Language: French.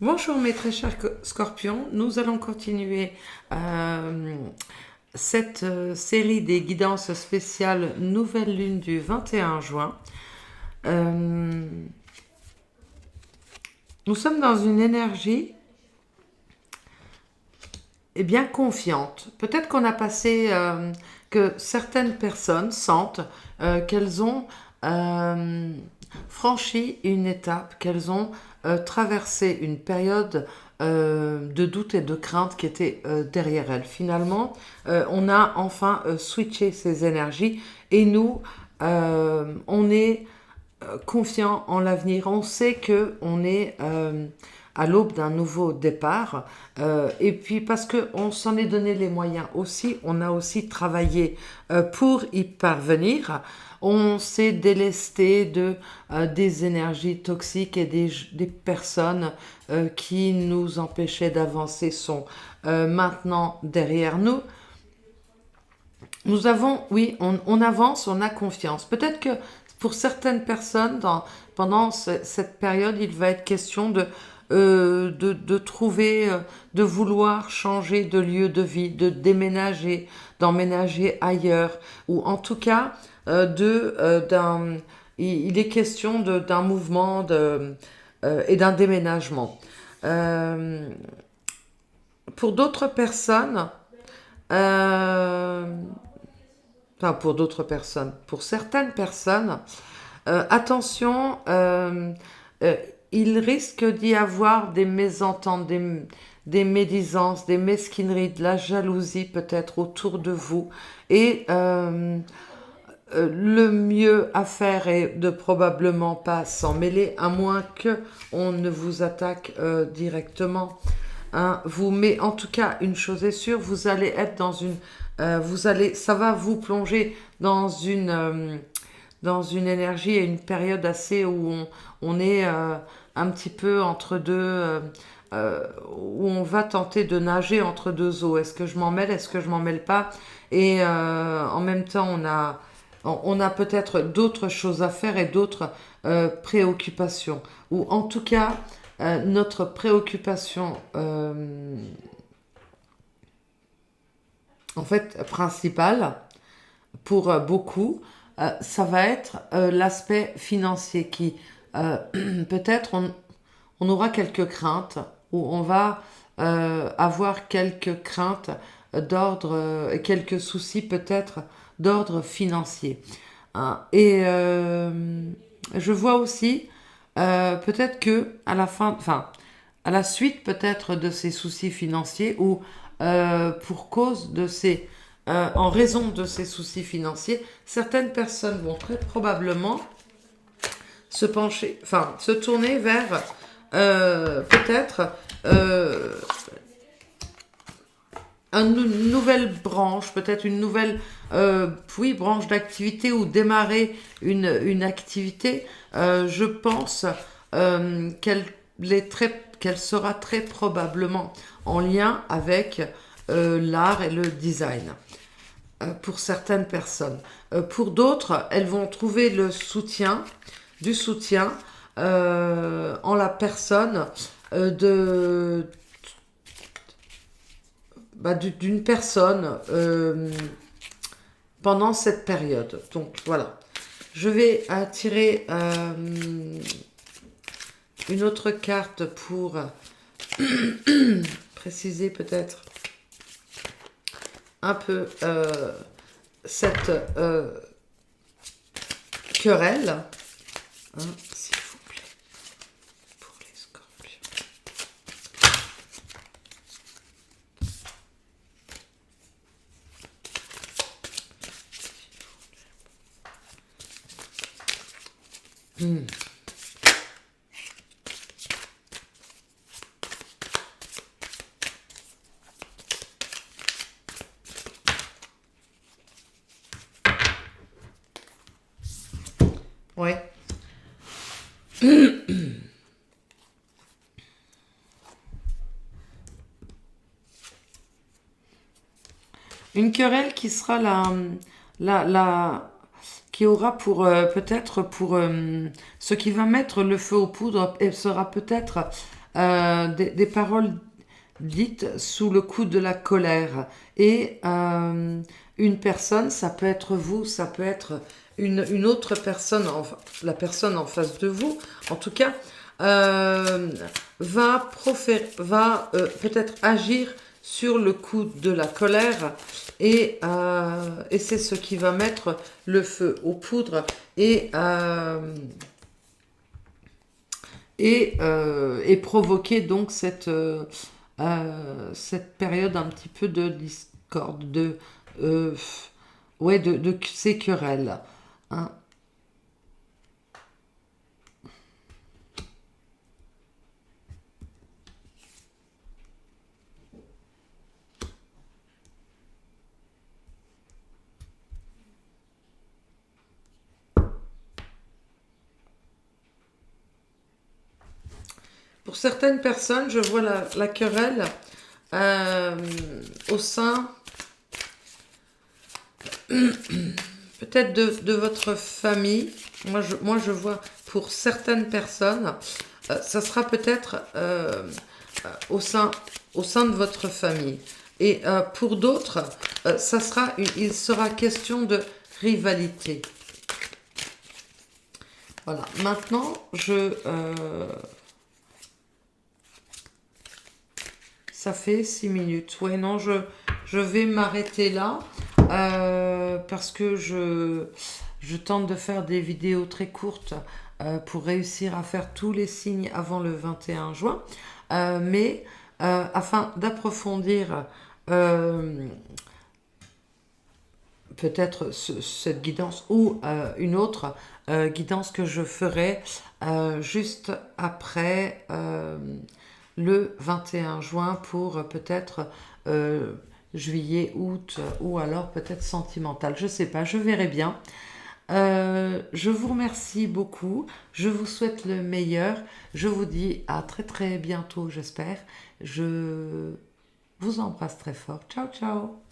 Bonjour mes très chers scorpions, nous allons continuer cette série des guidances spéciales nouvelle lune du 21 juin. Euh, nous sommes dans une énergie bien confiante. Peut-être qu'on a passé, que certaines personnes sentent qu'elles ont euh, franchi une étape, qu'elles ont traversé une période de doute et de crainte qui était derrière elles. Finalement, on a enfin switché ces énergies et nous, on est confiant en l'avenir. On sait que on est à l'aube d'un nouveau départ. Et puis parce qu'on s'en est donné les moyens aussi, on a aussi travaillé pour y parvenir. On s'est délesté des énergies toxiques et des personnes qui nous empêchaient d'avancer sont maintenant derrière nous. Nous avons, oui, on avance, on a confiance. Peut-être que pour certaines personnes, pendant cette période, il va être question de trouver, de vouloir changer de lieu de vie, de déménager, d'emménager ailleurs, ou en tout cas, il est question d'un mouvement et d'un déménagement. Euh, pour d'autres personnes, euh, enfin pour d'autres personnes, pour certaines personnes, attention, euh, il risque d'y avoir des mésententes, des médisances, des mesquineries, de la jalousie peut-être autour de vous. Et le mieux à faire est de probablement pas s'en mêler, à moins que on ne vous attaque directement. Hein. Mais en tout cas, une chose est sûre, vous allez être ça va vous plonger dans une énergie et une période assez où on est un petit peu entre deux, où on va tenter de nager entre deux eaux. Est-ce que je m'en mêle, est-ce que je m'en mêle pas? Et en même temps, on a peut-être d'autres choses à faire et d'autres préoccupations. Ou en tout cas, notre préoccupation en fait principale pour beaucoup, ça va être l'aspect financier qui peut-être on aura quelques craintes ou on va avoir quelques craintes d'ordre, quelques soucis peut-être d'ordre financier. Hein. Et je vois aussi peut-être que à la fin, enfin à la suite peut-être de ces soucis financiers ou pour cause de en raison de ces soucis financiers, certaines personnes vont très probablement se pencher, enfin se tourner vers peut-être euh, une nouvelle branche, peut-être une nouvelle oui, branche d'activité ou démarrer une activité. Je pense qu'elle sera très probablement en lien avec l'art et le design pour certaines personnes. Pour d'autres, elles vont trouver du soutien en la personne d'une personne pendant cette période. Donc voilà. Je vais tirer une autre carte pour préciser peut-être un peu cette querelle, hein, s'il vous plaît, pour les scorpions. Ouais. Une querelle qui sera qui aura pour peut-être pour ce qui va mettre le feu aux poudres et sera peut-être des paroles dites sous le coup de la colère. Et une personne, ça peut être vous, ça peut être une autre personne, la personne en face de vous, en tout cas, va peut-être agir sur le coup de la colère et c'est ce qui va mettre le feu aux poudres et provoquer donc cette période un petit peu de discorde, euh, ouais, de ces querelles. Hein. Pour certaines personnes, je vois la querelle euh, au sein peut-être de votre famille. Moi, je vois pour certaines personnes, ça sera peut-être au sein de votre famille. Et pour d'autres, il sera question de rivalité. Voilà. Maintenant, ça fait 6 minutes. Ouais, non, je vais m'arrêter là parce que je tente de faire des vidéos très courtes pour réussir à faire tous les signes avant le 21 juin. Mais afin d'approfondir peut-être cette guidance ou une autre guidance que je ferai juste après le 21 juin pour peut-être juillet, août ou alors peut-être sentimental. Je sais pas, je verrai bien. Je vous remercie beaucoup. Je vous souhaite le meilleur. Je vous dis à très très bientôt, j'espère. Je vous embrasse très fort. Ciao, ciao.